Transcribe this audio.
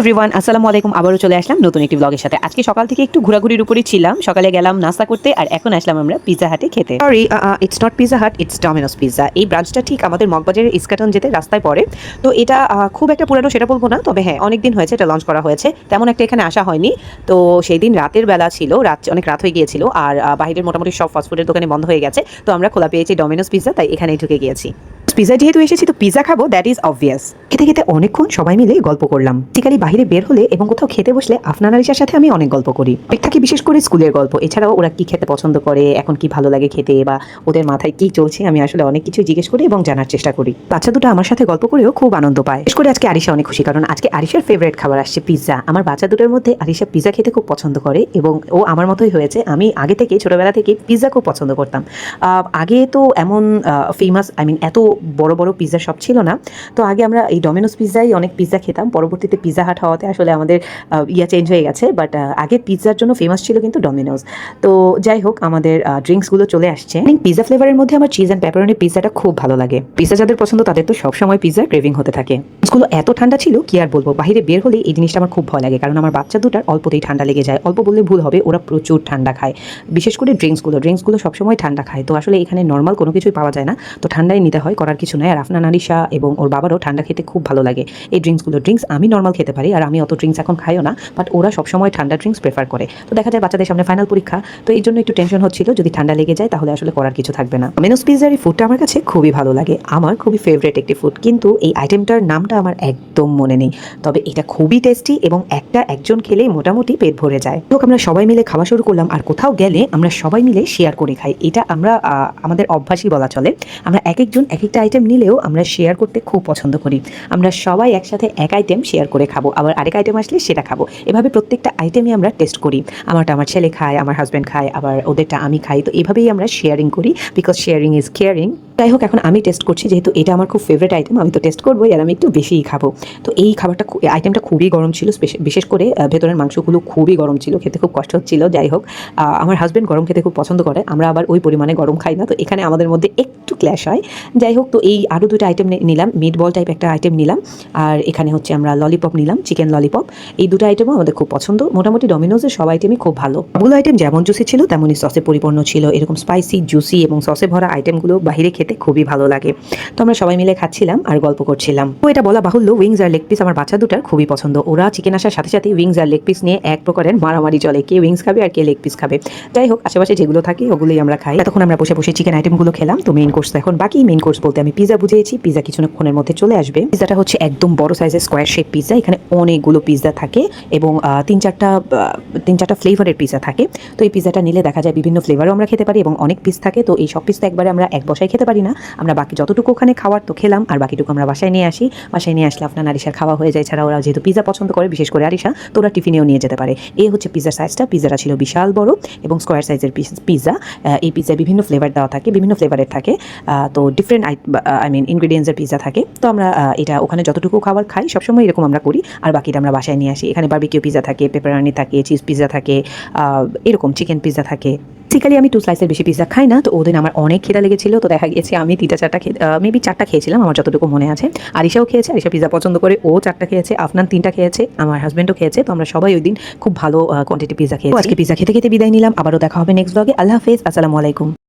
Everyone আসসালামু আলাইকুম। আবারও চলে আসলাম নতুন একটি ব্লগের সাথে। আজকে সকাল থেকে একটু ঘোরাঘুরির উপরেই ছিলাম। সকালে গেলাম নাস্তা করতে আর এখন আসলাম আমরা পিৎজা হাটে খেতে। Sorry, it's not Pizza Hut, it's Domino's pizza. এই ব্রাঞ্চটা ঠিক আমাদের মগবাজারের ইস্কাটন যেতে রাস্তায় পড়ে। তো এটা খুব একটা পুরানো সেটা বলবো না, তবে হ্যাঁ অনেক দিন হয়েছে এটা লঞ্চ করা হয়েছে। তেমন একটা এখানে আসা হয়নি। তো সেই দিন রাতের বেলা ছিল, অনেক রাত হয়ে গিয়েছিল আর বাইরের মোটামুটি সব ফাস্টফুডের দোকানে বন্ধ হয়ে গেছে। তো আমরা খোলা পেয়েছি ডমিনোস পিৎজা, তাই এখানেই ঢুকে গিয়েছি। পিৎজা যেহেতু এসেছি তো পিৎজা খাবো, দ্যাট ইজ অবভিয়াস। খেতে খেতে অনেকক্ষণ সবাই মিলে গল্প করলাম। বেসিক্যালি বাইরে বের হলে এবং কোথাও খেতে বসলে আফনান আরিশার সাথে আমি অনেক গল্প করি। থাকি বিশেষ করে স্কুলের গল্প, এছাড়াও ওরা কি খেতে পছন্দ করে, এখন কি ভালো লাগে খেতে, বা ওদের মাথায় কি চলছে, আমি আসলে অনেক কিছু জিজ্ঞেস করি এবং জানার চেষ্টা করি। বাচ্চা দুটো আমার সাথে গল্প করেও খুব আনন্দ পায়। বিশেষ করে আজকে আরিশা অনেক খুশি, কারণ আজকে আরিশার ফেভারিট খাবার আসছে পিৎজা। আমার বাচ্চা দুটোর মধ্যে আরিশা পিৎজা খেতে খুব পছন্দ করে এবং ও আমার মতোই হয়েছে। আমি আগে থেকে ছোটবেলা থেকে পিৎজা খুব পছন্দ করতাম। আগে তো এমন ফেমাস এত বড় বড় পিৎজা শপ ছিল না। তো আগে আমরা এই ডমিনোস পিৎজাই অনেক পিৎজা খেতাম। পরবর্তীতে পিৎজা হাট হওয়াতে আসলে আমাদের চেঞ্জ হয়ে গেছে, বাট আগে পিৎজার জন্য ফেমাস ছিল কিন্তু ডমিনোস। তো যাই হোক, আমাদের ড্রিঙ্কসগুলো চলে আসছে। পিৎজা ফ্লেভারের মধ্যে আমার চিজ অ্যান্ড পেপারনি পিৎজাটা খুব ভালো লাগে। পিৎজা যাদের পছন্দ তাদের তো সবসময় পিৎজা ক্রেভিং হতে থাকে। স্কুল এত ঠান্ডা ছিল কি আর বলবো, বাইরে বের হলে এই জিনিসটা আমার খুব ভয় লাগে, কারণ আমার বাচ্চা দুটার অল্পতেই ঠান্ডা লেগে যায়। অল্প বললে ভুল হবে, ওরা প্রচুর ঠান্ডা খায়। বিশেষ করে ড্রিঙ্কসগুলো সবসময় ঠান্ডা খায়। তো আসলে এখানে নর্মাল কোনো কিছুই পাওয়া যায় না, তো ঠান্ডাই নিতে হয়, করার কিছু নয়। আর আফনান আরিশা এবং ওর বাবারও ঠান্ডা খেতে খুব ভালো লাগে। এই ড্রিঙ্কস আমি নর্মাল খেতে পারি, আর আমি অত ড্রিঙ্কস এখন খাইও না, বাট ওরা সবসময় ঠান্ডা ড্রিঙ্কস প্রেফার করে। তো দেখা যায় বাচ্চাদের সামনে ফাইনাল পরীক্ষা, তো এই জন্য একটু টেনশন হচ্ছিল, যদি ঠান্ডা লেগে যায় তাহলে আসলে করার কিছু থাকবে না। ডমিনোস পিৎজার এই ফুডটা আমার কাছে খুবই ভালো লাগে, আমার খুবই ফেভারিট একটি ফুড, কিন্তু এই আইটেমটার নামটা আমার একদম মনে নেই। তবে এটা খুবই টেস্টি এবং একজন খেলেই মোটামুটি পেট ভরে যায়। তো আমরা সবাই মিলে খাওয়া শুরু করলাম, আর কোথাও গেলে আমরা সবাই মিলে শেয়ার করে খাই। এটা আমরা আমাদের অভ্যাসই বলা চলে। আমরা একজন এক একটা আইটেম নিলেও আমরা শেয়ার করতে খুব পছন্দ করি। আমরা সবাই একসাথে এক আইটেম শেয়ার করে খাবো, আবার আরেক আইটেম আসলে সেটা খাবো। এভাবে প্রত্যেকটা আইটেমই আমরা টেস্ট করি। আমারটা আমার ছেলে খায়, আমার হাজব্যান্ড খায়, আবার ওদেরটা আমি খাই। তো এভাবেই আমরা শেয়ারিং করি, বিকজ শেয়ারিং ইজ কেয়ারিং। যাই হোক, এখন আমি টেস্ট করছি, যেহেতু এটা আমার খুব ফেভারিট আইটেম, আমি তো টেস্ট করবোই, আর আমি একটু বেশিই খাবো। তো এই আইটেমটা খুবই গরম ছিল, বিশেষ করে ভেতরের মাংসগুলো খুবই গরম ছিল, খেতে খুব কষ্ট হচ্ছিল। যাই হোক, আমার হাজব্যান্ড গরম খেতে খুব পছন্দ করে, আমরা আবার ওই পরিমাণে গরম খাই না, তো এখানে আমাদের মধ্যে একটু ক্ল্যাশ হয়। যাই হোক, তো এই আরও দুটো আইটেম নিলাম, মিট বল টাইপ একটা আইটেম নিলাম, আর এখানে হচ্ছে আমরা ললিপপ নিলাম, চিকেন ললিপপ। এই দুটো আইটেমও আমাদের খুব পছন্দ। মোটামুটি ডমিনোজের সব আইটেমই খুব ভালো। সবগুলো আইটেম যেমন জুসি ছিল তেমনই সসে পরিপূর্ণ ছিল। এরকম স্পাইসি, জুসি এবং সসে ভরা আইটেমগুলো বাইরে খেতে খুবই ভালো লাগে। তো আমরা সবাই মিলে খাচ্ছিলাম আর গল্প করছিলাম। তো এটা বলা বাহুল্য, উইংস আর লেগ পিস আমার বাচ্চা দুটার খুবই পছন্দ। ওরা চিকেন আসার সাথে সাথে উইংস আর লেগ পিস নিয়ে এক প্রকারের মারামারি চলে, কে উইংস খাবে আর কে লেগ পিস খাবে। যাই হোক, আশেপাশে যেগুলো থাকে ওগুলোই আমরা খাই। তখন আমরা বসে বসে চিকেন আইটেমগুলো খেলাম। তো মেইন কোর্স এখন বাকি। মেইন কোর্স বলতে আমি পিৎজা বুঝিয়েছি, পিৎজা কিছুক্ষণের মধ্যে চলে আসবে। পিৎজাটা হচ্ছে একদম বড় সাইজের স্কোয়ার শেপ পিৎজা। এখানে অনেকগুলো পিৎজা থাকে এবং তিন চারটা ফ্লেভারের পিৎজা থাকে। তো এই পিৎজাটা নিলে দেখা যায় বিভিন্ন ফ্লেভারও আমরা খেতে পারি এবং অনেক পিস থাকে। তো এই সব পিস তো একবারে আমরা এক বসায় খেতে পারি না, আমরা বাকি যতটুকু ওখানে খাওয়ার তো খেলাম, আর বাকিটুকু আমরা বাসায় নিয়ে আসি। বাসায় নিয়ে আসলে আপনার আরিশার খাওয়া হয়ে যায়। ছাড়া ওরা যেহেতু পিৎজা পছন্দ করে, বিশেষ করে আরিশা, তো ওরা টিফিনেও নিয়ে যেতে পারে। এই হচ্ছে পিৎজার সাইজটা। পিৎজাটা ছিল বিশাল বড় এবং স্কোয়ার সাইজের পিৎজা। এই পিৎজায় বিভিন্ন ফ্লেভার দেওয়া থাকে, বিভিন্ন ফ্লেভারের থাকে। তো ডিফারেন্ট ইনগ্রিডিয়েন্টসের পিৎজা থাকে। তো আমরা এটা ওখানে যতটুকু খাবার খাই সবসময় এরকম আমরা করি, আর বাকিটা আমরা বাসায় নিয়ে আসি। এখানে বারবিকিউ পিৎজা থাকে, পেপারনি থাকে, চিজ পিৎজা থাকে, এরকম চিকেন পিৎজা থাকে। বেসিক্যালি আমি 2 স্লাইসের বেশি পিৎজা খাই না, তো ওদিন আমার অনেক খিদা লেগেছিল। তো দেখা গিয়েছে আমি 3-4টা খেয়েছিলাম, আমার যতটুকু মনে আছে। আরিশাও খেয়েছে, আরিশা পিৎজা পছন্দ করে, ও 4টা খেয়েছে, আফনান 3টা খেয়েছে, আমার হাজব্যান্ডও খেয়েছে। তো আমরা সবাই ওই দিন খুব ভালো কোয়ান্টিটি পিৎজা খেয়েছি। আজকে পিৎজা খেতে খেতে বিদায় নিলাম, আবারও দেখা হবে নেক্সট ব্লগে। আল্লাহ হাফেজ, আসসালামু আলাইকুম।